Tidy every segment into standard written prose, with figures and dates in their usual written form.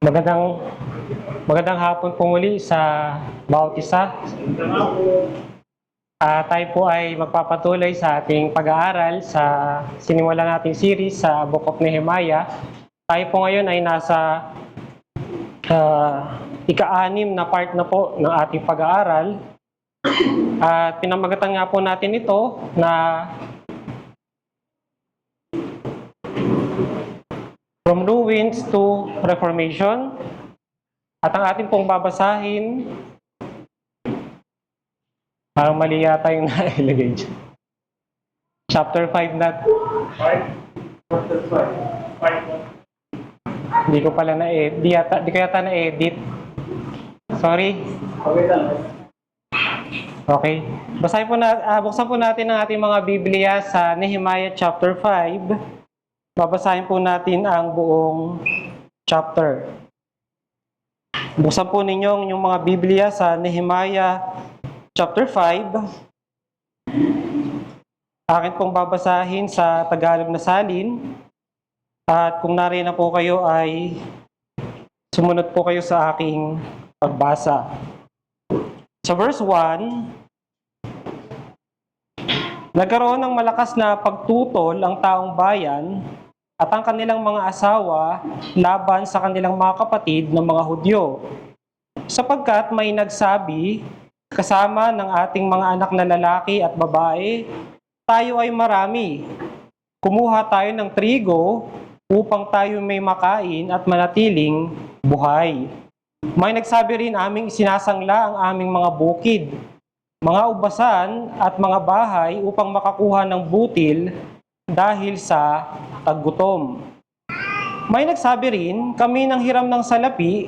Magandang magandang hapon po muli sa bawat isa. Tayo po ay magpapatuloy sa ating pag-aaral sa sinimulan nating series sa Book of Nehemiah. Tayo po ngayon ay nasa ika-6 na part na po ng ating pag-aaral. At pinamagatan nga po natin ito na From Ruins to Reformation. At ang ating pong babasahin, parang mali yata yung nailagay dyan. Chapter 5 na. 5. Hindi ko pala na-edit. Di ko yata na-edit. Sorry. Okay. Buksan po natin ang ating mga Biblia sa Nehemiah chapter 5. Babasahin po natin ang buong chapter. Buksan po ninyo yung mga Biblia sa Nehemiah chapter 5. Akin pong babasahin sa Tagalog na salin. At kung nariyan na po kayo ay sumunod po kayo sa aking pagbasa. Sa verse 1, nagkaroon ng malakas na pagtutol ang taong bayan at ang kanilang mga asawa laban sa kanilang mga kapatid na mga Hudyo. Sapagkat may nagsabi, kasama ng ating mga anak na lalaki at babae, tayo ay marami. Kumuha tayo ng trigo upang tayo may makain at manatiling buhay. May nagsabi rin aming isinasangla ang aming mga bukid, mga ubasan at mga bahay upang makakuha ng butil dahil sa taggutom. May nagsabi rin, kami nang hiram ng salapi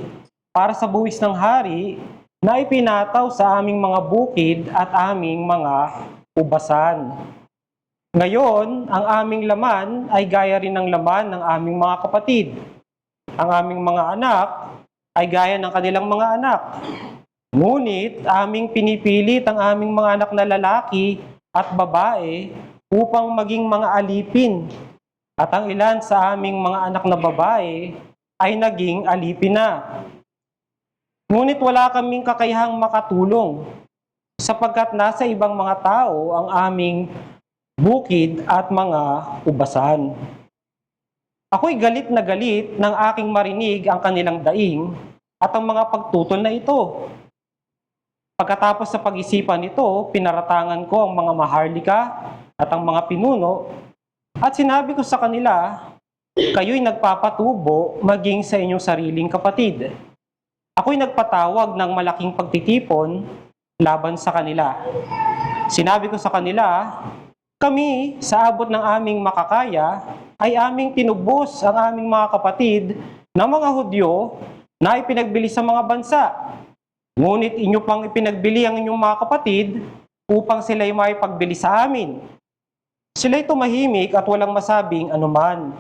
para sa buwis ng hari na ipinataw sa aming mga bukid at aming mga ubasan. Ngayon, ang aming laman ay gaya rin ng laman ng aming mga kapatid. Ang aming mga anak ay gaya ng kanilang mga anak. Ngunit aming pinipilit ang aming mga anak na lalaki at babae upang maging mga alipin. At ang ilan sa aming mga anak na babae ay naging alipin na. Ngunit wala kaming kakayahang makatulong sapagkat nasa ibang mga tao ang aming bukid at mga ubasan. Ako'y galit na galit ng aking marinig ang kanilang daing at ang mga pagtutol na ito. Pagkatapos sa pag-isipan nito, pinaratangan ko ang mga maharlika at ang mga pinuno at sinabi ko sa kanila, kayo'y nagpapatubo maging sa inyong sariling kapatid. Ako'y nagpatawag ng malaking pagtitipon laban sa kanila. Sinabi ko sa kanila, kami sa abot ng aming makakaya ay aming tinubos ang aming mga kapatid na mga Hudyo na ipinagbili sa mga bansa. Ngunit inyo pang ipinagbili ang inyong mga kapatid upang sila'y may pagbili sa amin. Sila'y tumahimik at walang masabing anuman.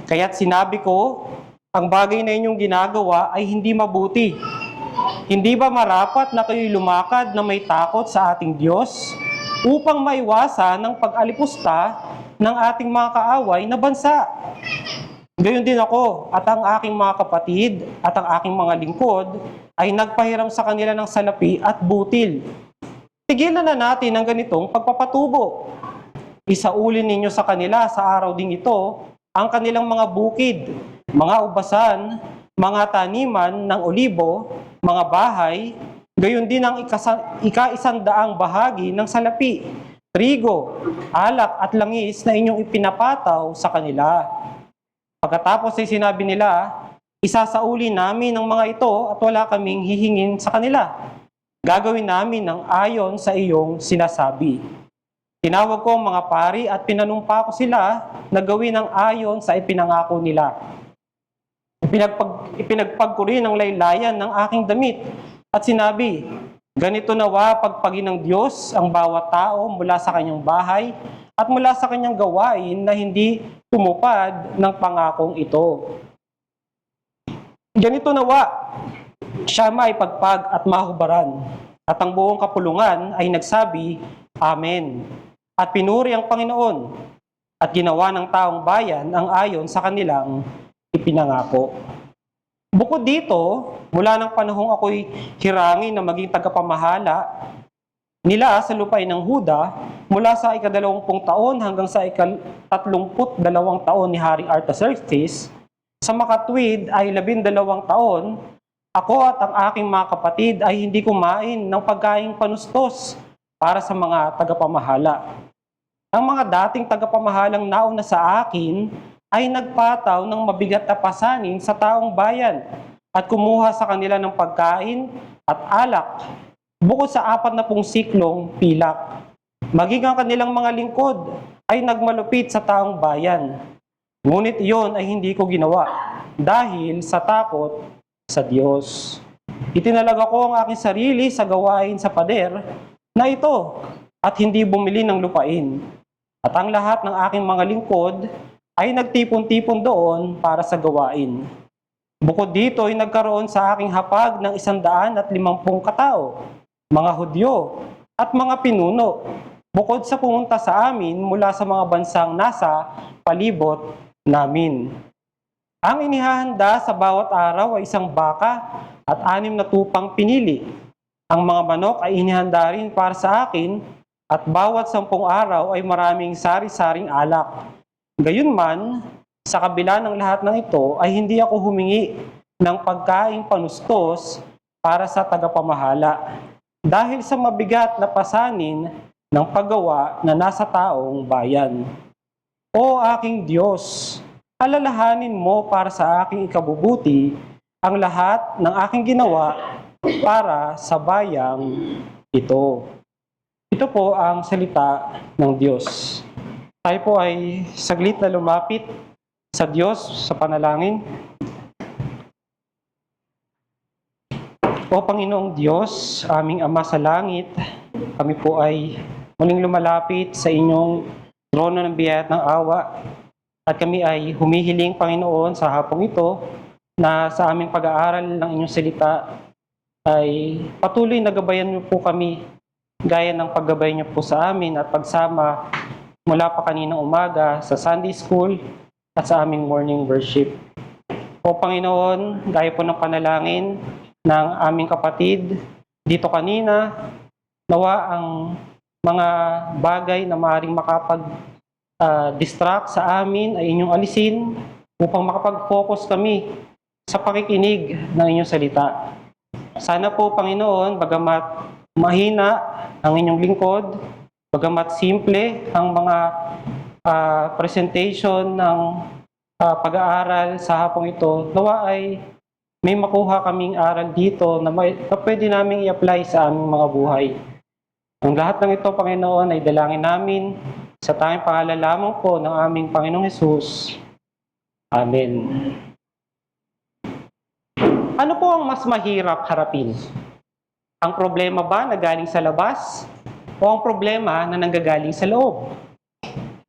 Kaya't sinabi ko, ang bagay na inyong ginagawa ay hindi mabuti. Hindi ba marapat na kayo'y lumakad na may takot sa ating Diyos upang maiwasan ng pag-alipusta ng ating mga kaaway na bansa? Gayon din ako at ang aking mga kapatid at ang aking mga lingkod ay nagpahiram sa kanila ng salapi at butil. Tigilan na natin ang ganitong pagpapatubo. Isaulin ninyo sa kanila sa araw ding ito ang kanilang mga bukid, mga ubasan, mga taniman ng olibo, mga bahay, gayon din ang ika-100 bahagi ng salapi, trigo, alak at langis na inyong ipinapataw sa kanila. Pagkatapos ay sinabi nila, isasauli namin ang mga ito at wala kaming hihingin sa kanila. Gagawin namin ng ayon sa iyong sinasabi. Tinawag ko ang mga pari at pinanumpa ko sila na gawin ng ayon sa ipinangako nila. Ipinagpag ko rin ang laylayan ng aking damit at sinabi, ganito nawa pagpagin ng Diyos ang bawat tao mula sa kanyang bahay at mula sa kanyang gawain na hindi tumupad ng pangakong ito. Ganito nawa, siya maipagpag at mahubaran. At ang buong kapulungan ay nagsabi, Amen. At pinuri ang Panginoon at ginawa ng taong bayan ang ayon sa kanilang ipinangako. Bukod dito, mula ng panahong ako'y hirangin na maging tagapamahala nila sa lupain ng Huda, mula sa ika-20 taon hanggang sa ika-32 taon ni Haring Artaxerxes, sa makatwid ay 12 taon, ako at ang aking mga kapatid ay hindi kumain ng pagkaing panustos para sa mga tagapamahala. Ang mga dating tagapamahalang nauna sa akin ay nagpataw ng mabigat na pasanin sa taong bayan at kumuha sa kanila ng pagkain at alak, bukod sa 40 siklong pilak. Maging ang kanilang mga lingkod ay nagmalupit sa taong bayan. Ngunit iyon ay hindi ko ginawa dahil sa takot sa Diyos. Itinalaga ko ang aking sarili sa gawain sa pader na ito at hindi bumili ng lupain. At ang lahat ng aking mga lingkod ay nagtipon-tipon doon para sa gawain. Bukod dito ay nagkaroon sa aking hapag ng 150 katao, mga Hudyo at mga pinuno, bukod sa pumunta sa amin mula sa mga bansang nasa palibot namin. Ang inihahanda sa bawat araw ay 1 baka at 6 na tupang pinili. Ang mga manok ay inihanda rin para sa akin at bawat 10 araw ay maraming sari-saring alak. Gayunman, sa kabila ng lahat ng ito ay hindi ako humingi ng pagkaing panustos para sa tagapamahala dahil sa mabigat na pasanin ng paggawa na nasa taong bayan. O aking Diyos, alalahanin mo para sa aking ikabubuti ang lahat ng aking ginawa para sa bayang ito. Ito po ang salita ng Diyos. Tayo po ay saglit na lumapit sa Diyos sa panalangin. O Panginoong Diyos, aming Ama sa langit, kami po ay muling lumalapit sa inyong trono ng biyaya at ng awa. At kami ay humihiling, Panginoon, sa hapong ito na sa aming pag-aaral ng inyong salita ay patuloy na gabayan niyo po kami gaya ng paggabay niyo po sa amin at pagsama mula pa kaninang umaga sa Sunday School at sa aming morning worship. O Panginoon, gaya po ng panalangin ng aming kapatid dito kanina, nawa ang mga bagay na maaaring distract sa amin ay inyong alisin upang makapag-focus kami sa pakikinig ng inyong salita. Sana po, Panginoon, bagamat mahina ang inyong lingkod, bagamat simple ang mga presentation ng pag-aaral sa hapong ito, nawa ay may makuha kaming aral dito na pwede namin i-apply sa aming mga buhay. Ang lahat ng ito, Panginoon, ay dalangin namin sa tanging pangalan lamang po ng aming Panginoong Hesus. Amen. Ano po ang mas mahirap harapin? Ang problema ba na galing sa labas o ang problema na nanggagaling sa loob?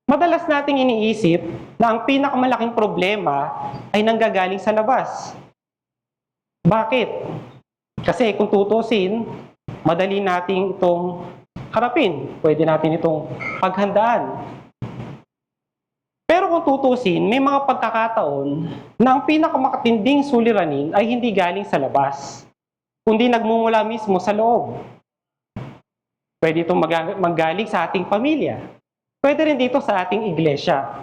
Madalas nating iniisip na ang pinakamalaking problema ay nanggagaling sa labas. Bakit? Kasi kung tutusin, madali nating itong harapin. Pwede natin itong paghandaan. Pero kung tutusin, may mga pagkakataon na ang pinakamakatinding suliranin ay hindi galing sa labas, kundi nagmumula mismo sa loob. Pwede itong manggaling sa ating pamilya. Pwede rin dito sa ating iglesia.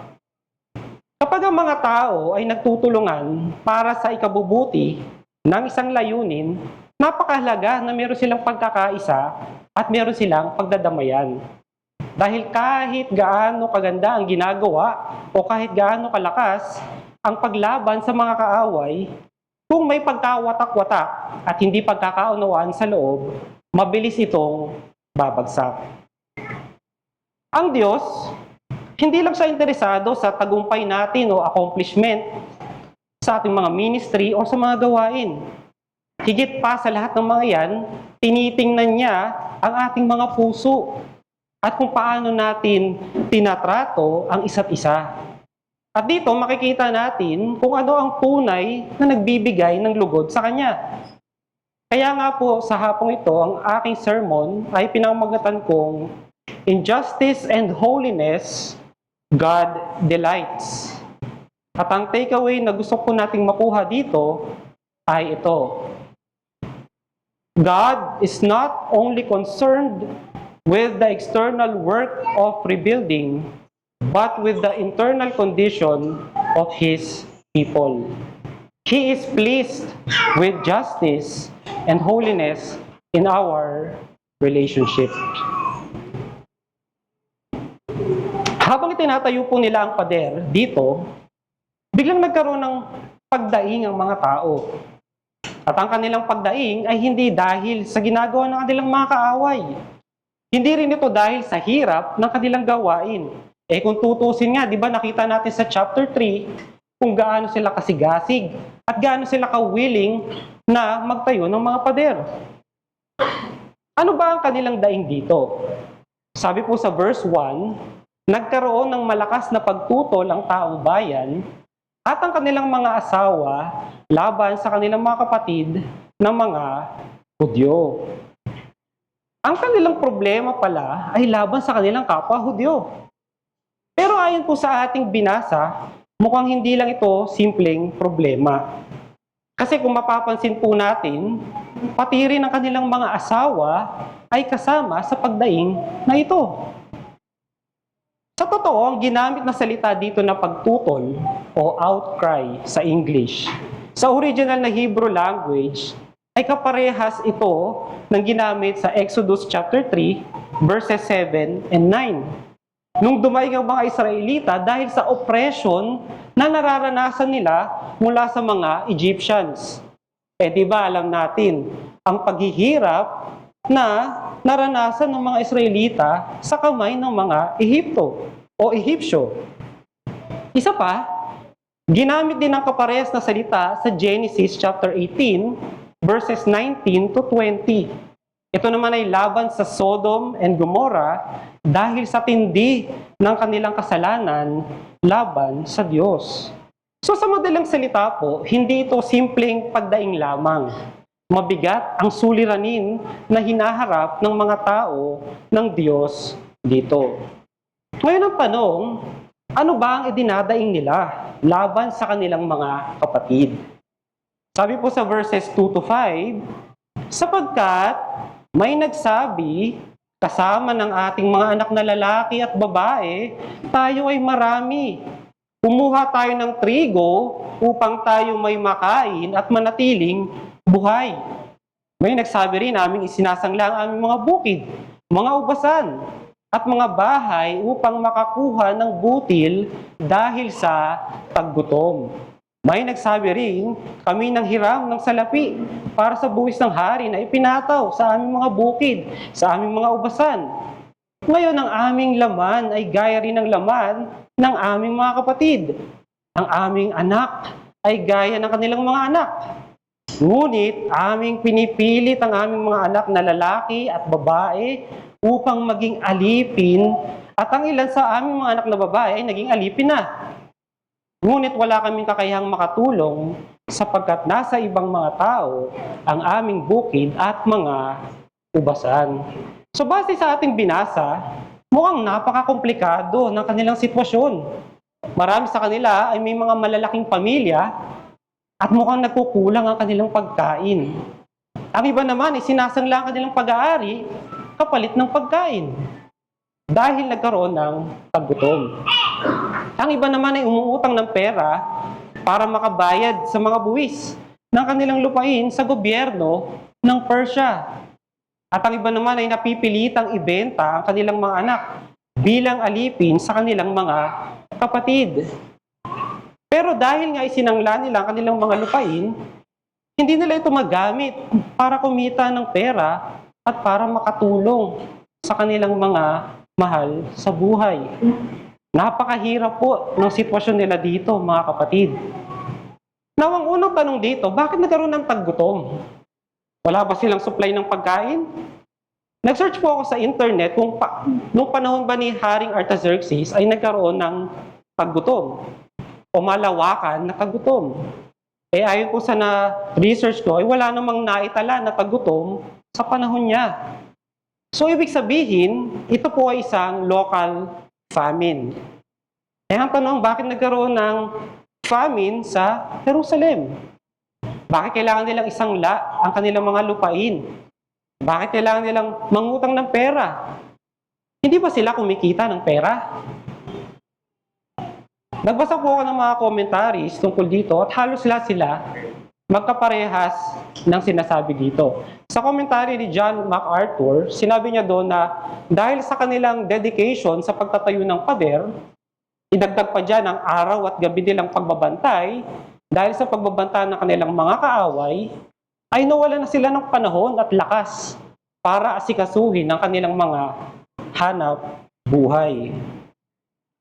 Kapag ang mga tao ay nagtutulungan para sa ikabubuti ng isang layunin, napakahalaga na meron silang pagkakaisa at meron silang pagdadamayan. Dahil kahit gaano kaganda ang ginagawa o kahit gaano kalakas ang paglaban sa mga kaaway, kung may pagkawatak-watak at hindi pagkakaunawaan sa loob, mabilis itong babagsak. Ang Diyos, hindi lang siya interesado sa tagumpay natin o accomplishment sa ating mga ministry o sa mga gawain. Higit pa sa lahat ng mga yan, tinitingnan niya ang ating mga puso at kung paano natin tinatrato ang isa't isa. At dito makikita natin kung ano ang tunay na nagbibigay ng lugod sa Kanya. Kaya nga po sa hapong ito, ang aking sermon ay pinamagatan kong In Justice and Holiness, God Delights. At ang takeaway na gusto po nating makuha dito ay ito. God is not only concerned with the external work of rebuilding, but with the internal condition of His people. He is pleased with justice and holiness in our relationship. Habang itinatayo po nila ang pader dito, biglang nagkaroon ng pagdaing ang mga tao. At ang kanilang pagdaing ay hindi dahil sa ginagawa ng kanilang mga kaaway. Hindi rin ito dahil sa hirap ng kanilang gawain. Kung tutusin nga, di ba nakita natin sa chapter 3 kung gaano sila kasigasig at gaano sila ka-willing na magtayo ng mga pader. Ano ba ang kanilang daing dito? Sabi po sa verse 1, nagkaroon ng malakas na pagtutol ang taong bayan at ang kanilang mga asawa laban sa kanilang mga kapatid ng mga Hudyo. Ang kanilang problema pala ay laban sa kanilang kapwa Hudyo. Pero ayon po sa ating binasa, mukhang hindi lang ito simpleng problema. Kasi kung mapapansin po natin, pati rin ang kanilang mga asawa ay kasama sa pagdaing na ito. Sa totoo, ang ginamit na salita dito na pagtutol o outcry sa English, sa original na Hebrew language, ay kaparehas ito ng ginamit sa Exodus chapter 3, verses 7 and 9. Nung dumaing ang mga Israelita dahil sa oppression na nararanasan nila mula sa mga Egyptians. Di ba alam natin, ang paghihirap na naranasan ng mga Israelita sa kamay ng mga Ehipto o Ehipsyo. Isa pa, ginamit din ang kaparehas na salita sa Genesis chapter 18, verses 19 to 20. Ito naman ay laban sa Sodom and Gomorrah dahil sa tindi ng kanilang kasalanan laban sa Diyos. So sa madalang salita po, hindi ito simpleng pagdaing lamang. Mabigat ang suliranin na hinaharap ng mga tao ng Diyos dito. Ngayon ang tanong, ano ba ang idinadaing nila laban sa kanilang mga kapatid? Sabi po sa verses 2 to 5, sapagkat may nagsabi, kasama ng ating mga anak na lalaki at babae, tayo ay marami. Kumuha tayo ng trigo upang tayo may makain at manatiling buhay. May nagsabi rin naming isinasangla ang aming mga bukid, mga ubasan, at mga bahay upang makakuha ng butil dahil sa taggutom. May nagsabi rin, kami nang hiram ng salapi para sa buwis ng hari na ipinataw sa aming mga bukid, sa aming mga ubasan. Ngayon ang aming laman ay gaya rin ng laman ng aming mga kapatid. Ang aming anak ay gaya ng kanilang mga anak. Ngunit aming pinipilit ang aming mga anak na lalaki at babae upang maging alipin at ang ilan sa aming mga anak na babae ay naging alipin na. Ngunit wala kaming kakayahang makatulong sapagkat nasa ibang mga tao ang aming bukid at mga ubasan. So base sa ating binasa, mukhang napakakomplikado ng kanilang sitwasyon. Marami sa kanila ay may mga malalaking pamilya at mukhang nagkukulang ang kanilang pagkain. Ang iba naman ay sinasangla ang kanilang pag-aari kapalit ng pagkain dahil nagkaroon ng paggutom. Ang iba naman ay umuutang ng pera para makabayad sa mga buwis ng kanilang lupain sa gobyerno ng Persia. At ang iba naman ay napipilitang ibenta ang kanilang mga anak bilang alipin sa kanilang mga kapatid. Pero dahil nga isinangla nila ang kanilang mga lupain, hindi nila ito magamit para kumita ng pera at para makatulong sa kanilang mga mahal sa buhay. Napakahirap po ng sitwasyon nila dito, mga kapatid. Now, ang unang tanong dito, bakit nagkaroon ng taggutom? Wala ba silang supply ng pagkain? Nag-search po ako sa internet kung nung panahon ba ni Haring Artaxerxes ay nagkaroon ng taggutom o malawakan na taggutom. Ayon po sa na-research ko, ay wala namang naitala na taggutom sa panahon niya. So, ibig sabihin, ito po ay isang local famine. Ang tanong, bakit nagkaroon ng famine sa Jerusalem? Bakit kailangan nilang isangla ang kanilang mga lupain? Bakit kailangan nilang mangutang ng pera? Hindi ba sila kumikita ng pera? Nagbasa po ako ng mga commentaries tungkol dito at halos lahat sila magkaparehas ng sinasabi dito. Sa commentary ni John MacArthur, sinabi niya doon na dahil sa kanilang dedication sa pagtatayo ng pader, idagdag pa dyan ang araw at gabi nilang pagbabantay, dahil sa pagbabanta ng kanilang mga kaaway, ay nawala na sila ng panahon at lakas para asikasuhin ang kanilang mga hanap buhay.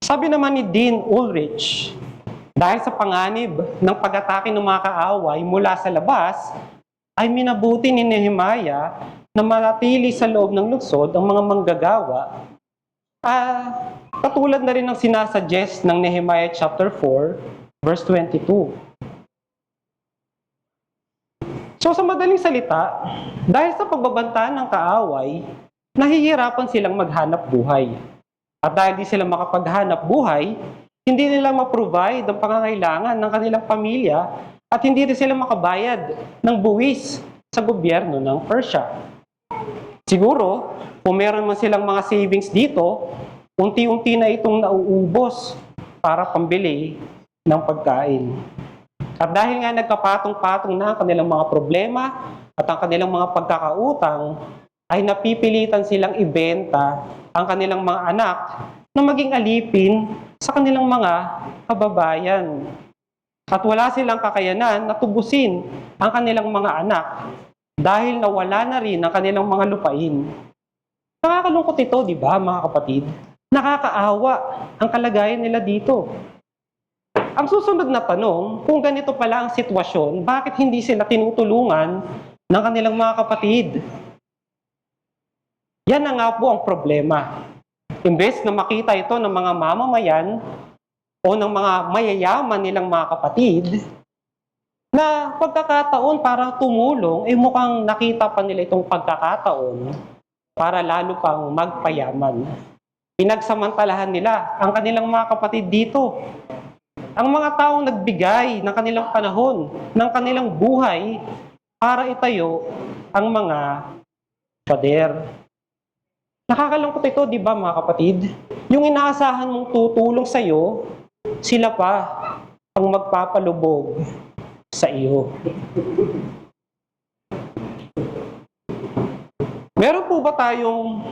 Sabi naman ni Dean Ulrich, dahil sa panganib ng pag-atake ng mga kaaway mula sa labas, ay minabuti ni Nehemiah na manatili sa loob ng lungsod ang mga manggagawa. Katulad na rin ng sinasuggest ng Nehemiah chapter 4, verse 22. So sa madaling salita, dahil sa pagbabanta ng kaaway, nahihirapan silang maghanap buhay. At dahil di sila makapaghanap buhay, hindi nila ma-provide ang pangangailangan ng kanilang pamilya at hindi rin sila makabayad ng buwis sa gobyerno ng Persia. Siguro, kung meron man silang mga savings dito, unti-unti na itong nauubos para pambili ng pagkain. At dahil nga nagkapatong-patong na ang kanilang mga problema at ang kanilang mga pagkakautang, ay napipilitan silang ibenta ang kanilang mga anak na maging alipin sa kanilang mga kababayan. At wala silang kakayanan na tubusin ang kanilang mga anak dahil nawala na rin ang kanilang mga lupain. Nakakalungkot ito, di ba, mga kapatid? Nakakaawa ang kalagayan nila dito. Ang susunod na tanong, kung ganito pala ang sitwasyon, bakit hindi sila tinutulungan ng kanilang mga kapatid? Yan na nga po ang problema. Imbes na makita ito ng mga mamamayan o ng mga mayayaman nilang mga kapatid, na pagkakataon para tumulong, mukhang nakita pa nila itong pagkakataon para lalo pang magpayaman. Pinagsamantalahan nila ang kanilang mga kapatid dito. Ang mga taong nagbigay ng kanilang panahon, ng kanilang buhay para itayo ang mga pader. Nakakalungkot ito, di ba mga kapatid? Yung inaasahan mong tutulong sa iyo, sila pa ang magpapalubog sa iyo. Meron po ba tayong,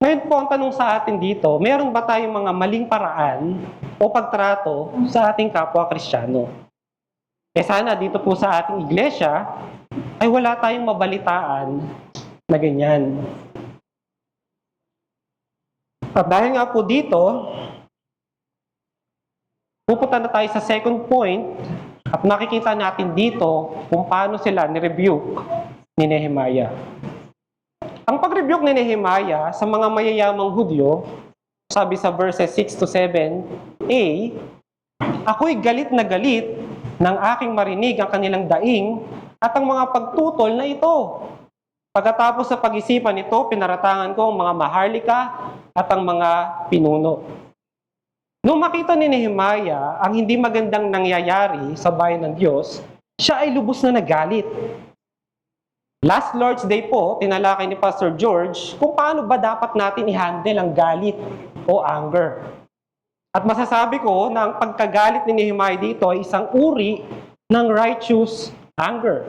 ngayon po ang tanong sa atin dito, meron ba tayong mga maling paraan o pagtrato sa ating kapwa Kristiyano? Sana dito po sa ating iglesia ay wala tayong mabalitaan na ganyan. At dahil nga po dito, pupunta na tayo sa second point at nakikita natin dito kung paano sila ni-rebuke ni Nehemiah. Ang pag-rebuke ni Nehemiah sa mga mayayamang Hudyo, sabi sa verses 6 to 7a, ako'y galit na galit nang aking marinig ang kanilang daing at ang mga pagtutol na ito. Pagkatapos sa pag-isipan ito, pinaratangan ko ang mga maharlika at ang mga pinuno. Nung makita ni Nehemiah ang hindi magandang nangyayari sa bayan ng Diyos, siya ay lubos na nagalit. Last Lord's Day po, tinalakay ni Pastor George kung paano ba dapat natin i-handle ang galit o anger. At masasabi ko na ang pagkagalit ni Nehemiah dito ay isang uri ng righteous anger.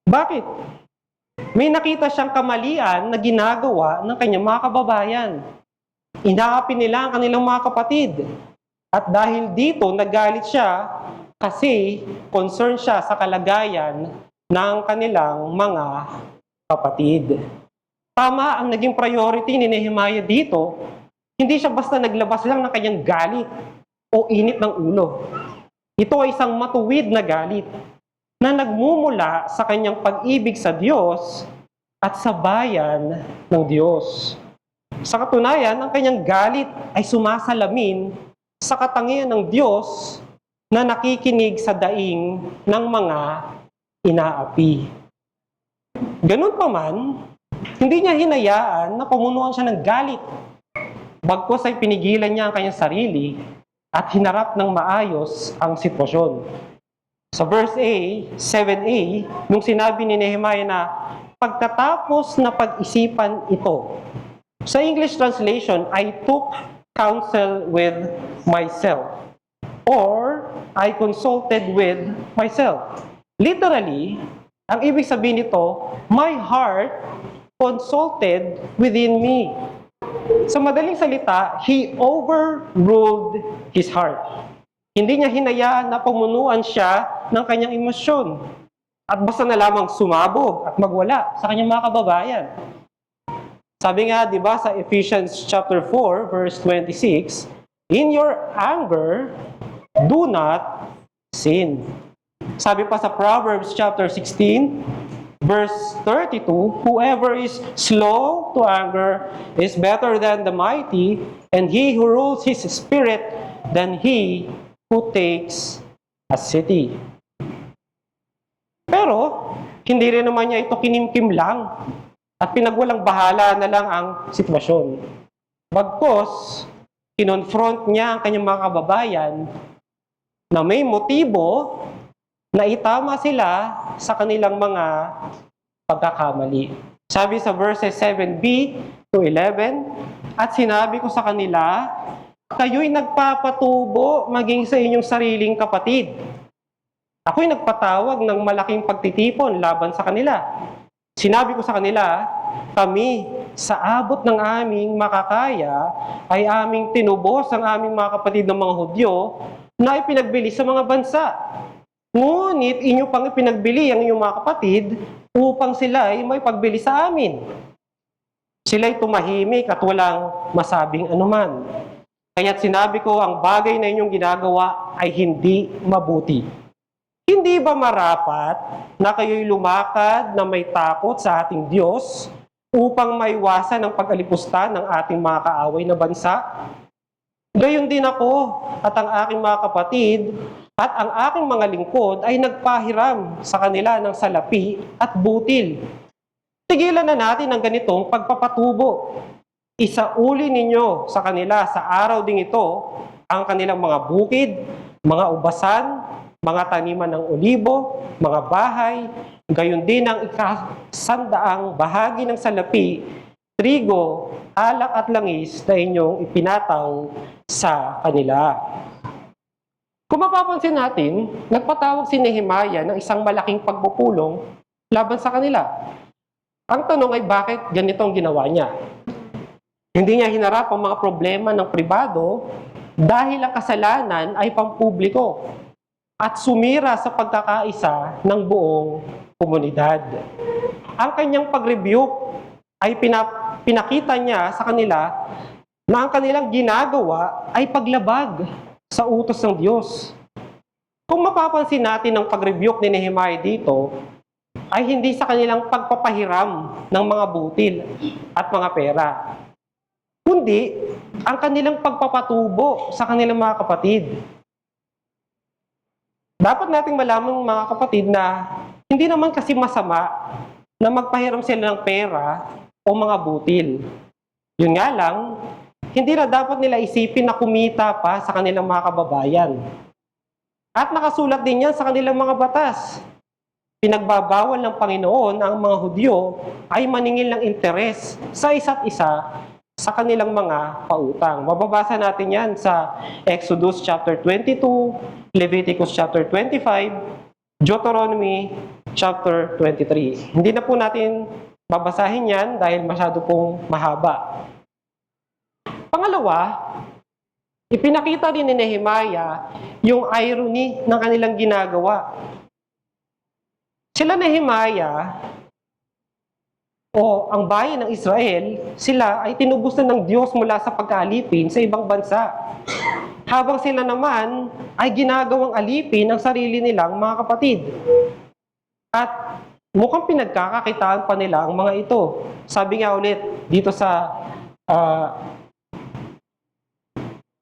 Bakit? May nakita siyang kamalian na ginagawa ng kanyang mga kababayan. Inaapi nila ang kanilang mga kapatid. At dahil dito, nagalit siya kasi concerned siya sa kalagayan ng kanilang mga kapatid. Tama ang naging priority ni Nehemiah dito. Hindi siya basta naglabas lang ng kanyang galit o init ng ulo. Ito ay isang matuwid na galit na nagmumula sa kanyang pag-ibig sa Diyos at sa bayan ng Diyos. Sa katunayan, ang kanyang galit ay sumasalamin sa katangian ng Diyos na nakikinig sa daing ng mga inaapi. Ganun pa man, hindi niya hinayaan na pumunuan siya ng galit. Bagkus ay pinigilan niya ang kanyang sarili at hinarap ng maayos ang sitwasyon. Sa verse 7a, nung sinabi ni Nehemiah na pagkatapos na pag-isipan ito. Sa English translation, I took counsel with myself or I consulted with myself. Literally, ang ibig sabihin nito, my heart consulted within me. Sa madaling salita, he overruled his heart. Hindi niya hinayaan na pamunuan siya ng kanyang emosyon. At basta na lamang sumabog at magwala sa kanyang mga kababayan. Sabi nga, di ba, sa Ephesians chapter 4, verse 26, in your anger, do not sin. Sabi pa sa Proverbs chapter 16, verse 32, whoever is slow to anger is better than the mighty, and he who rules his spirit than he who takes a city. Pero, hindi rin naman niya ito kinimkim lang at pinagwalang bahala na lang ang sitwasyon. Bagkus, kinonfront niya ang kanyang mga kababayan na may motibo na itama sila sa kanilang mga pagkakamali. Sabi sa verses 7b to 11, at sinabi ko sa kanila, kayo'y nagpapatubo maging sa inyong sariling kapatid. Ako'y nagpatawag ng malaking pagtitipon laban sa kanila. Sinabi ko sa kanila, kami sa abot ng aming makakaya ay aming tinubos ang aming mga kapatid ng mga Hudyo na ipinagbili sa mga bansa. Ngunit inyo pang ipinagbili ang inyong mga kapatid upang sila ay may pagbili sa amin. Sila'y tumahimik at walang masabing anuman. Kaya't sinabi ko, ang bagay na inyong ginagawa ay hindi mabuti. Hindi ba marapat na kayo'y lumakad na may takot sa ating Diyos upang maiwasan ang pag-alipusta ng ating mga kaaway na bansa? Gayon din ako at ang aking mga kapatid at ang aking mga lingkod ay nagpahiram sa kanila ng salapi at butil. Tigilan na natin ang ganitong pagpapatubo. Isauli ninyo sa kanila sa araw ding ito ang kanilang mga bukid, mga ubasan, mga taniman ng olibo, mga bahay, gayon din ang ikasandaang bahagi ng salapi, trigo, alak at langis na inyong ipinataw sa kanila. Kung mapapansin natin, nagpatawag si Nehemiah ng isang malaking pagpupulong laban sa kanila. Ang tanong ay bakit ganito ang ginawa niya? Hindi niya hinarap ang mga problema ng pribado dahil ang kasalanan ay pampubliko at sumira sa pagkakaisa ng buong komunidad. Ang kanyang pag-rebuke ay pinakita niya sa kanila na ang kanilang ginagawa ay paglabag sa utos ng Diyos. Kung mapapansin natin ang pag-rebuke ni Nehemiah dito, ay hindi sa kanilang pagpapahiram ng mga butil at mga pera, kundi ang kanilang pagpapatubo sa kanilang mga kapatid. Dapat nating malaman mga kapatid na hindi naman kasi masama na magpahiram sila ng pera o mga butil. Yun nga lang, hindi na dapat nila isipin na kumita pa sa kanilang mga kababayan. At nakasulat din yan sa kanilang mga batas. Pinagbabawal ng Panginoon ang mga Hudyo ay maningil ng interes sa isa't isa sa kanilang mga pautang. Mababasa natin yan sa Exodus chapter 22, Leviticus chapter 25, Deuteronomy chapter 23. Hindi na po natin babasahin yan dahil masyado pong mahaba. Pangalawa, ipinakita din ni Nehemiah yung irony ng kanilang ginagawa. Sila Nehemiah o ang bayan ng Israel, sila ay tinubos na ng Diyos mula sa pagkaalipin sa ibang bansa. Habang sila naman ay ginagawang alipin ang sarili nilang mga kapatid. At mukhang pinagkakakitaan pa nila ang mga ito. Sabi nga ulit dito sa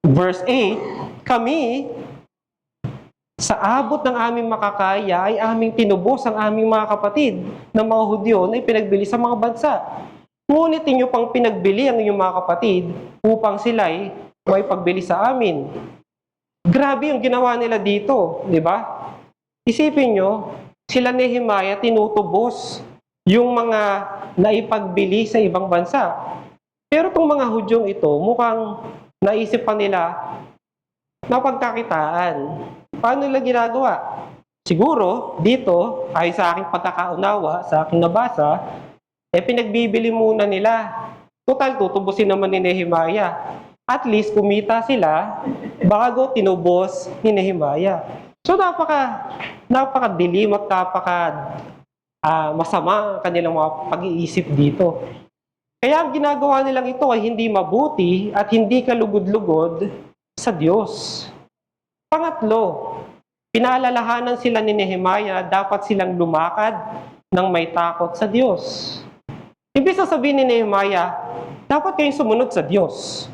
verse 8, kami sa abot ng aming makakaya ay aming tinubos ang aming mga kapatid ng mga Hudyo na ipinagbili sa mga bansa. Ngunit inyo pang pinagbili ang inyong mga kapatid upang sila'y may pagbili sa amin. Grabe yung ginawa nila dito, di ba? Isipin nyo, sila Nehemiah tinutubos yung mga naipagbili sa ibang bansa. Pero itong mga Hudyong ito, mukhang naisip pa nila na pagkakitaan. Paano nila ginagawa? Siguro, dito, ay sa aking pagkakaunawa, sa aking nabasa, pinagbibili muna nila. Total, tutubusin naman ni Nehemiah. At least, kumita sila bago tinubos ni Nehemiah. So, napaka-dilim at masama ang kanilang mga pag-iisip dito. Kaya ang ginagawa nilang ito ay hindi mabuti at hindi kalugod-lugod sa Diyos. Pangatlo, pinaalalahanan sila ni Nehemiah na dapat silang lumakad ng may takot sa Diyos. Ibig sabihin ni Nehemiah, dapat kayong sumunod sa Diyos.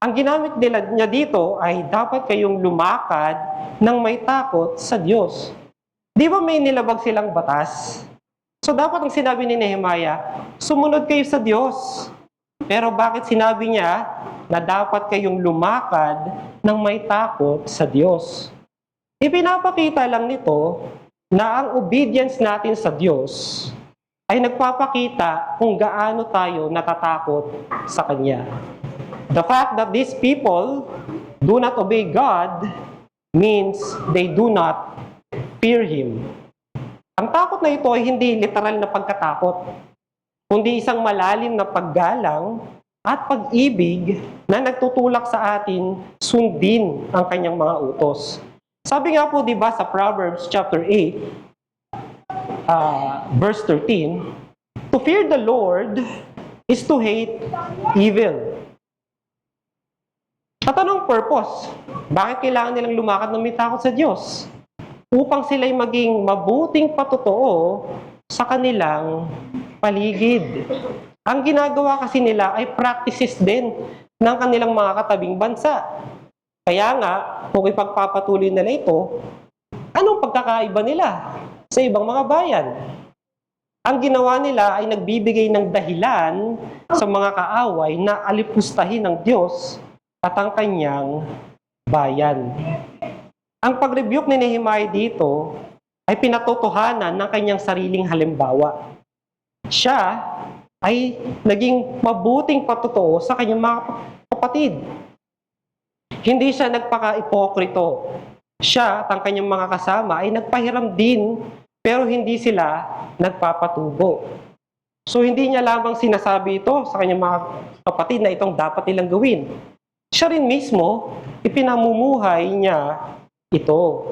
Ang ginamit niya dito ay dapat kayong lumakad ng may takot sa Diyos. Di ba may nilabag silang batas? So dapat ang sinabi ni Nehemiah, sumunod kayo sa Diyos. Pero bakit sinabi niya na dapat kayong lumakad ng may takot sa Diyos? Ipinapakita lang nito na ang obedience natin sa Diyos ay nagpapakita kung gaano tayo natatakot sa Kanya. The fact that these people do not obey God means they do not fear Him. Ang takot na ito ay hindi literal na pagkatakot, kundi isang malalim na paggalang at pag-ibig na nagtutulak sa atin sundin ang Kanyang mga utos. Sabi nga po, di ba, sa Proverbs chapter 8, verse 13, to fear the Lord is to hate evil. At anong purpose? Bakit kailangan nilang lumakad ng may takot sa Diyos? Upang sila'y maging mabuting patotoo sa kanilang paligid. Ang ginagawa kasi nila ay practices din ng kanilang mga katabing bansa. Kaya nga, kung ipagpapatuloy nila ito, anong pagkakaiba nila sa ibang mga bayan? Ang ginawa nila ay nagbibigay ng dahilan sa mga kaaway na alipustahin ng Diyos at ang kanyang bayan. Ang pag-rebuke ni Nehemiah dito ay pinatotohanan ng kanyang sariling halimbawa. Siya ay naging mabuting patotoo sa kanyang mga kapatid. Hindi siya nagpaka-ipokrito. Siya at ang kanyang mga kasama ay nagpahiram din, pero hindi sila nagpapatubo. So hindi niya lamang sinasabi ito sa kanyang mga kapatid na itong dapat nilang gawin. Siya rin mismo, ipinamumuhay niya ito.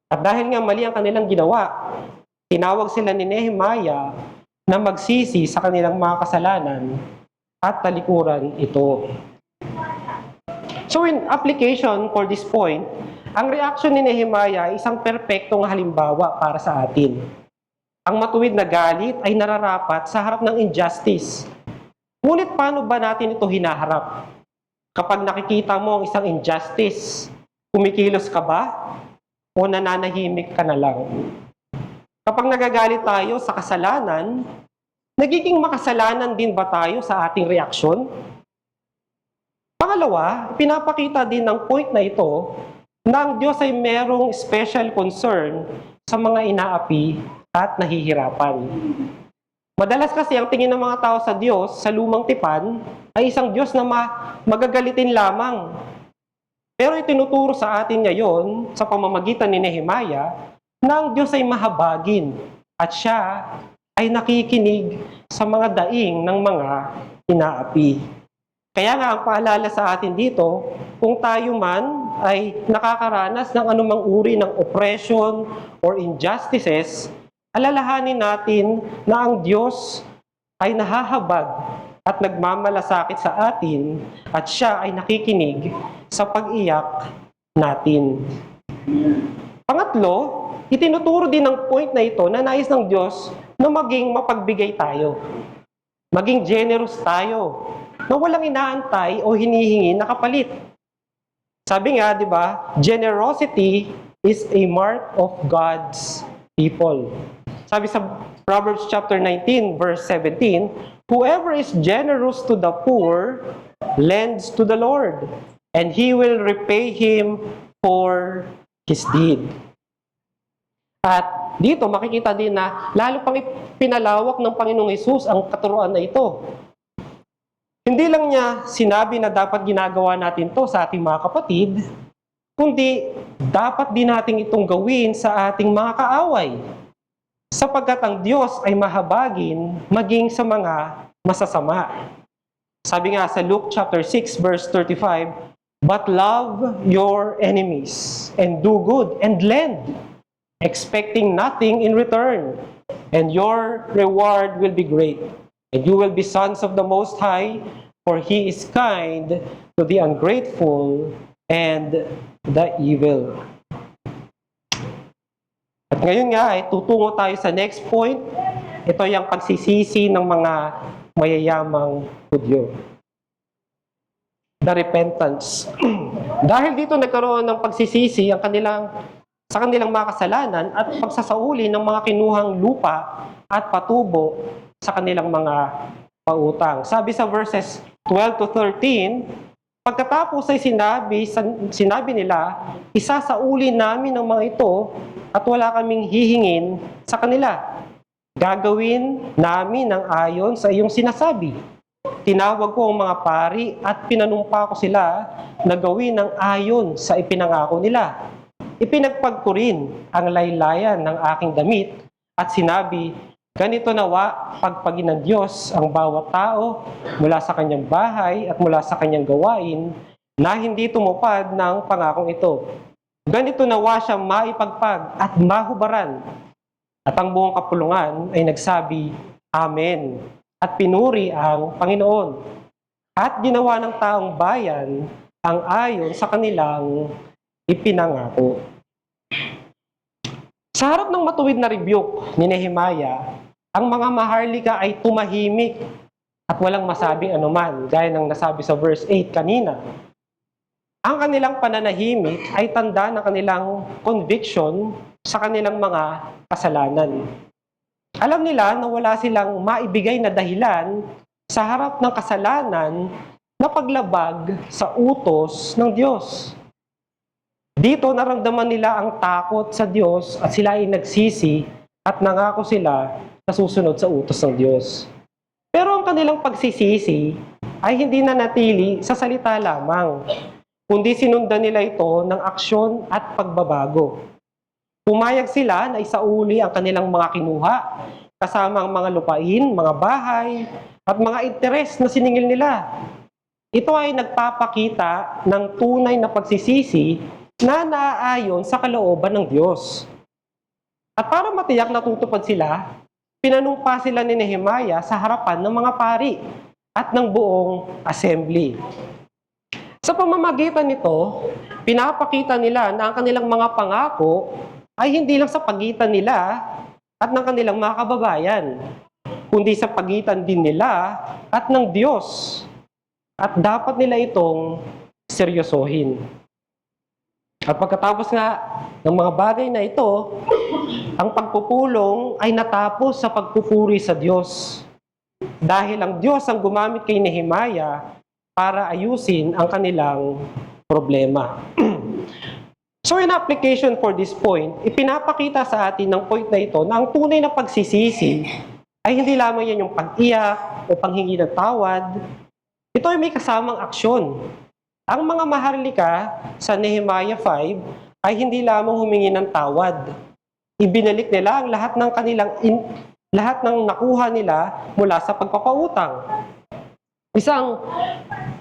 At dahil nga mali ang kanilang ginawa, tinawag sila ni Nehemiah na magsisi sa kanilang mga kasalanan at talikuran ito. So in application for this point, ang reaction ni Nehemiah ay isang perpektong halimbawa para sa atin. Ang matuwid na galit ay nararapat sa harap ng injustice. Ngunit paano ba natin ito hinaharap? Kapag nakikita mo ang isang injustice, kumikilos ka ba? O nananahimik ka na lang? Kapag nagagalit tayo sa kasalanan, nagiging makasalanan din ba tayo sa ating reaksyon? Pangalawa, pinapakita din ng point na ito na ang Diyos ay merong special concern sa mga inaapi at nahihirapan. Madalas kasi ang tingin ng mga tao sa Diyos, sa lumang tipan, ay isang Diyos na magagalitin lamang. Pero itinuturo sa atin ngayon, sa pamamagitan ni Nehemiah, na ang Diyos ay mahabagin at siya ay nakikinig sa mga daing ng mga inaapi. Kaya nga ang paalala sa atin dito, kung tayo man ay nakakaranas ng anumang uri ng oppression or injustices, alalahanin natin na ang Diyos ay nahahabag at nagmamalasakit sa atin at siya ay nakikinig sa pag-iyak natin. Pangatlo, itinuturo din ng point na ito na nais ng Diyos na maging mapagbigay tayo. Maging generous tayo, na walang inaantay o hinihingi na kapalit. Sabi nga, di ba, generosity is a mark of God's people. Sabi sa Proverbs chapter 19, verse 17, whoever is generous to the poor lends to the Lord, and He will repay him for his deed. At dito makikita din na lalo pang pinalawak ng Panginoong Hesus ang katuruan na ito. Hindi lang niya sinabi na dapat ginagawa natin to sa ating mga kapatid, kundi dapat din natin itong gawin sa ating mga kaaway. Sapagkat ang Diyos ay mahabagin maging sa mga masasama. Sabi nga sa Luke chapter 6 verse 35, "But love your enemies and do good and lend, expecting nothing in return, and your reward will be great. And you will be sons of the Most High, for He is kind to the ungrateful and the evil." At ngayon nga ay tutungo tayo sa next point. Ito yung pagsisisi ng mga mayayamang Hudyo. The repentance. Dahil dito nagkaroon ng pagsisisi sa kanilang mga kasalanan at pagsasauli ng mga kinuhang lupa at patubo sa kanilang mga pautang. Sabi sa verses 12 to 13, pagkatapos ay sinabi nila, isasauli namin ang mga ito at wala kaming hihingin sa kanila. Gagawin namin ang ayon sa iyong sinasabi. Tinawag ko ang mga pari at pinanumpa ko sila na gawin ang ayon sa ipinangako nila. Ipinagpag ko rin ang laylayan ng aking damit at sinabi, ganito nawa pagpagin ng Diyos ang bawat tao mula sa kanyang bahay at mula sa kanyang gawain na hindi tumupad ng pangakong ito. Ganito nawa siya maipagpag at mahubaran. At ang buong kapulungan ay nagsabi, Amen, at pinuri ang Panginoon. At ginawa ng taong bayan ang ayon sa kanilang ipinangako. Sa harap ng matuwid na rebuke ni Nehemiah, ang mga maharlika ay tumahimik at walang masabing anuman, gaya ng nasabi sa verse 8 kanina. Ang kanilang pananahimik ay tanda ng kanilang conviction sa kanilang mga kasalanan. Alam nila na wala silang maibigay na dahilan sa harap ng kasalanan na paglabag sa utos ng Diyos. Dito naramdaman nila ang takot sa Diyos at sila ay nagsisi at nangako sila na susunod sa utos ng Diyos. Pero ang kanilang pagsisisi ay hindi na natili sa salita lamang, kundi sinundan nila ito ng aksyon at pagbabago. Pumayag sila na isauli ang kanilang mga kinuha, kasama ang mga lupain, mga bahay, at mga interes na siningil nila. Ito ay nagpapakita ng tunay na pagsisisi na naaayon sa kalooban ng Diyos. At para matiyak na tutupad sila, pinanumpa sila ni Nehemiah sa harapan ng mga pari at ng buong assembly. Sa pamamagitan nito, pinapakita nila na ang kanilang mga pangako ay hindi lang sa pagitan nila at ng kanilang mga kababayan, kundi sa pagitan din nila at ng Diyos. At dapat nila itong seryosohin. At pagkatapos nga ng mga bagay na ito, ang pagpupulong ay natapos sa pagpupuri sa Diyos. Dahil ang Diyos ang gumamit kay Nehemiah para ayusin ang kanilang problema. So in application for this point, ipinapakita sa atin ng point na ito na ang tunay na pagsisisi ay hindi lamang yan yung pag-iyak o panghingi ng tawad. Ito ay may kasamang aksyon. Ang mga maharlika sa Nehemiah 5 ay hindi lamang humingi ng tawad. Ibinalik nila ang lahat ng nakuha nila mula sa pagpapautang. Isang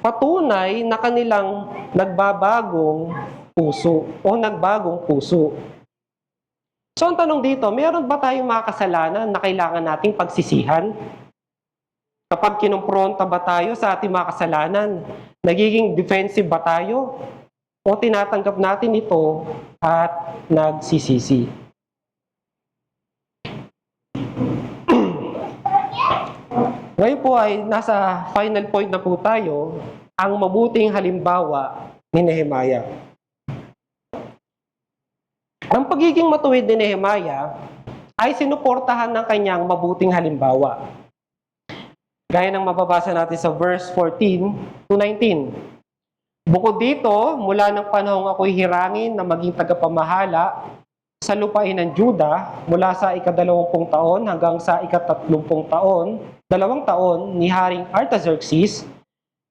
patunay na kanilang nagbabagong puso. So ang tanong dito, meron ba tayong mga kasalanan na kailangan nating pagsisihan? Kapag kinumpronta ba tayo sa ating mga kasalanan, nagiging defensive ba tayo? O tinatanggap natin ito at nagsisisi? Ngayon po ay nasa final point na po tayo, ang mabuting halimbawa ni Nehemiah. Ang pagiging matuwid ni Nehemiah ay sinuportahan ng kanyang mabuting halimbawa. Gaya ng mababasa natin sa verse 14 to 19. Bukod dito, mula ng panahong ako'y hirangin na maging tagapamahala, sa lupain ng Juda mula sa ika-20 taon hanggang sa ika-30 taon, 2 taon ni Haring Artaxerxes.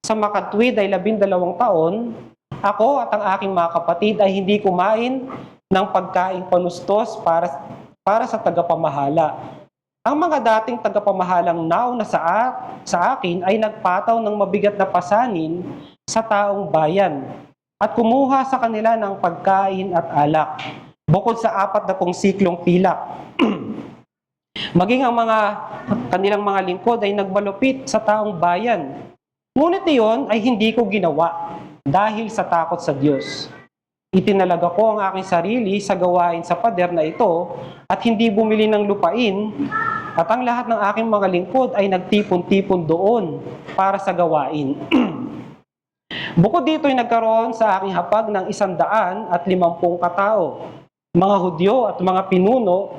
Sa makatwid ay 12 taon, ako at ang aking mga kapatid ay hindi kumain ng pagkaing panustos para sa tagapamahala. Ang mga dating tagapamahalang nauna sa akin ay nagpataw ng mabigat na pasanin sa taong bayan at kumuha sa kanila ng pagkain at alak, bukod sa 40 siklong pilak. Maging ang mga kanilang mga lingkod ay nagmalupit sa taong bayan. Ngunit iyon ay hindi ko ginawa dahil sa takot sa Diyos. Itinalaga ko ang aking sarili sa gawain sa pader na ito at hindi bumili ng lupain, at ang lahat ng aking mga lingkod ay nagtipon-tipon doon para sa gawain. Bukod dito ay nagkaroon sa aking hapag ng 150 katao, mga Hudyo at mga pinuno,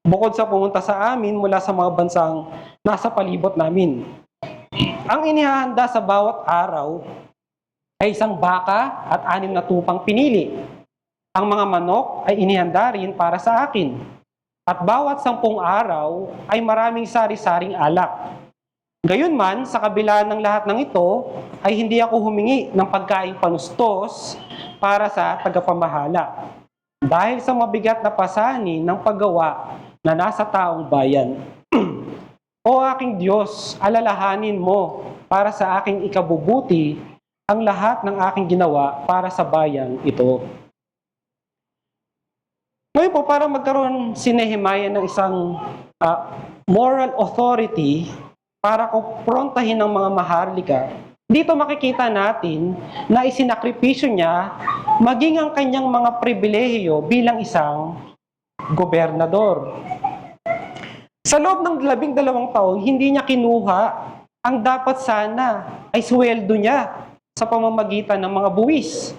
bukod sa pumunta sa amin mula sa mga bansang nasa palibot namin. Ang inihahanda sa bawat araw ay 1 baka at 6 na tupang pinili. Ang mga manok ay inihanda rin para sa akin. At bawat 10 araw ay maraming sari-saring alak. Gayunman, sa kabila ng lahat ng ito, ay hindi ako humingi ng pagkaing panustos para sa tagapamahala, dahil sa mabigat na pasanin ng paggawa na nasa taong bayan. O aking Diyos, alalahanin mo para sa aking ikabubuti ang lahat ng aking ginawa para sa bayang ito. Ngayon po, para magkaroon si Nehemiah ng isang moral authority para kumprontahin ng mga maharlika, dito makikita natin na isinakripisyo niya maging ang kanyang mga pribilehiyo bilang isang gobernador. Sa loob ng 12 taon, hindi niya kinuha ang dapat sana ay sweldo niya sa pamamagitan ng mga buwis.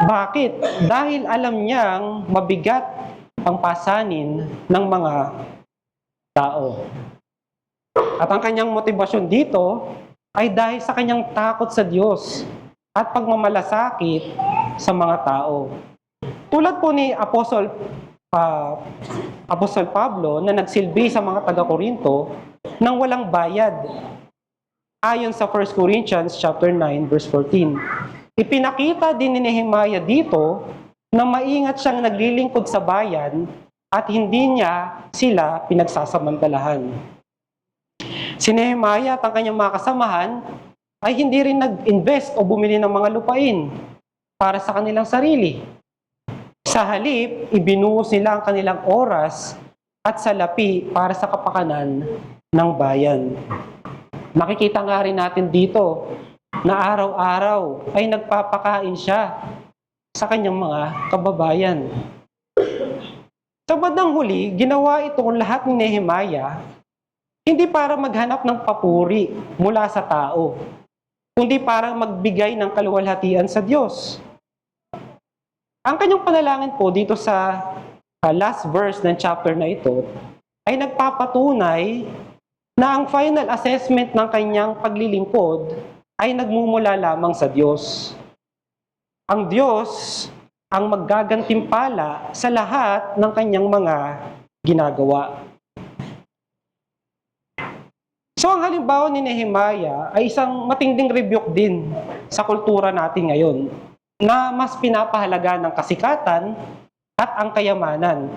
Bakit? Dahil alam niyang mabigat ang pasanin ng mga tao. At ang kanyang motibasyon dito ay dahil sa kanyang takot sa Diyos at pagmamalasakit sa mga tao. Tulad po ni Apostol Pablo na nagsilbi sa mga taga-Korinto nang walang bayad. Ayon sa 1 Corinthians chapter 9 verse 14. Ipinakita din ni Nehemiah dito na maingat siyang naglilingkod sa bayan at hindi niya sila pinagsasamantalahan. Si Nehemiah at ang kanyang mga kasamahan ay hindi rin nag-invest o bumili ng mga lupain para sa kanilang sarili. Sa halip, ibinuhos nila ang kanilang oras at salapi para sa kapakanan ng bayan. Makikita nga rin natin dito na araw-araw ay nagpapakain siya sa kanyang mga kababayan. Sa bandang huli, ginawa itong lahat ni Nehemiah hindi para maghanap ng papuri mula sa tao, kundi para magbigay ng kaluwalhatian sa Diyos. Ang kanyang panalangin po dito sa last verse ng chapter na ito ay nagpapatunay na ang final assessment ng kanyang paglilingkod ay nagmumula lamang sa Diyos. Ang Diyos ang maggagantimpala sa lahat ng kanyang mga ginagawa. So ang halimbawa ni Nehemiah ay isang matinding rebuke din sa kultura natin ngayon na mas pinapahalaga ng kasikatan at ang kayamanan.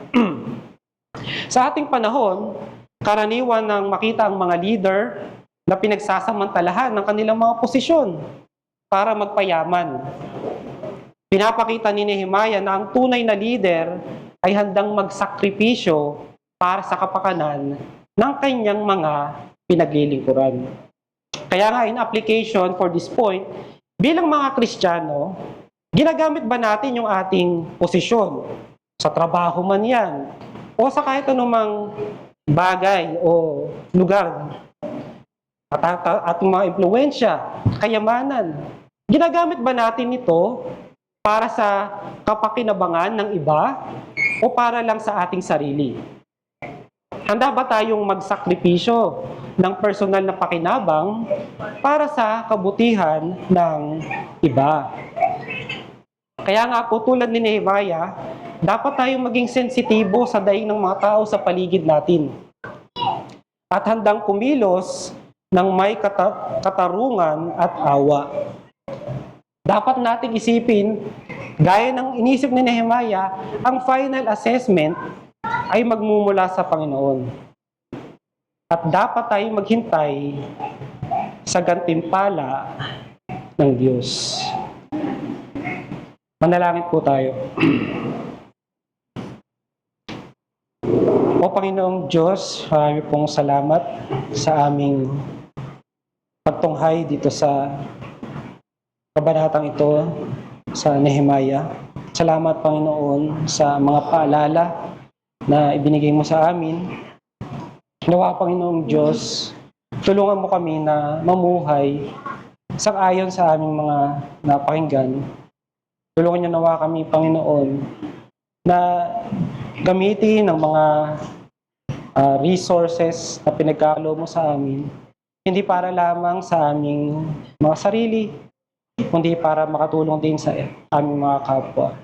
Sa ating panahon, karaniwan nang makita ang mga leader na pinagsasamantalahan ng kanilang mga posisyon para magpayaman. Pinapakita ni Nehemiah na ang tunay na leader ay handang magsakripisyo para sa kapakanan ng kanyang mga pinaglilingkuran. Kaya nga in application for this point, bilang mga Kristiyano, ginagamit ba natin yung ating posisyon sa trabaho man yan o sa kahit anumang bagay o lugar at mga impluwensya, kayamanan. Ginagamit ba natin ito para sa kapakinabangan ng iba o para lang sa ating sarili? Handa ba tayong magsakripisyo ng personal na pakinabang para sa kabutihan ng iba? Kaya nga po tulad ni Nehemiah, Dapat tayong maging sensitibo sa daing ng mga tao sa paligid natin at handang kumilos ng may katarungan at awa. Dapat nating isipin, gaya ng inisip ni Nehemiah, ang final assessment ay magmumula sa Panginoon. At dapat tayong maghintay sa gantimpala ng Diyos. Manalangin po tayo. O Panginoong Diyos, marami pong salamat sa aming pagtunghay dito sa kabanatang ito sa Nehemiah. Salamat, Panginoon, sa mga paalala na ibinigay mo sa amin. Nawa, Panginoong Diyos, tulungan mo kami na mamuhay sang-ayon sa aming mga napakinggan. Tulungan niyo nawa kami, Panginoon, na gamitin ang mga resources na pinagkakalo mo sa amin, hindi para lamang sa aming mga sarili, kundi para makatulong din sa aming mga kapwa.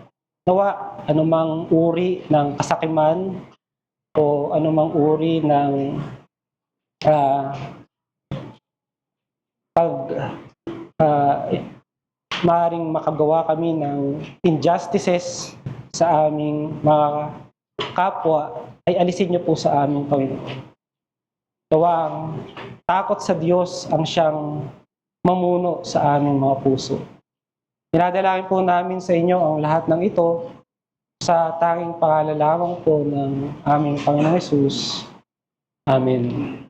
Nawa, anumang uri ng kasakiman o anumang uri ng maaaring makagawa kami ng injustices sa aming mga kapwa, ay alisin niyo po sa aming Panginoon. Nawa, ang takot sa Diyos ang siyang mamuno sa aming mga puso. Dinadalangin po namin sa inyo ang lahat ng ito sa tanging pangalan lamang po ng aming Panginoong Hesus. Amen.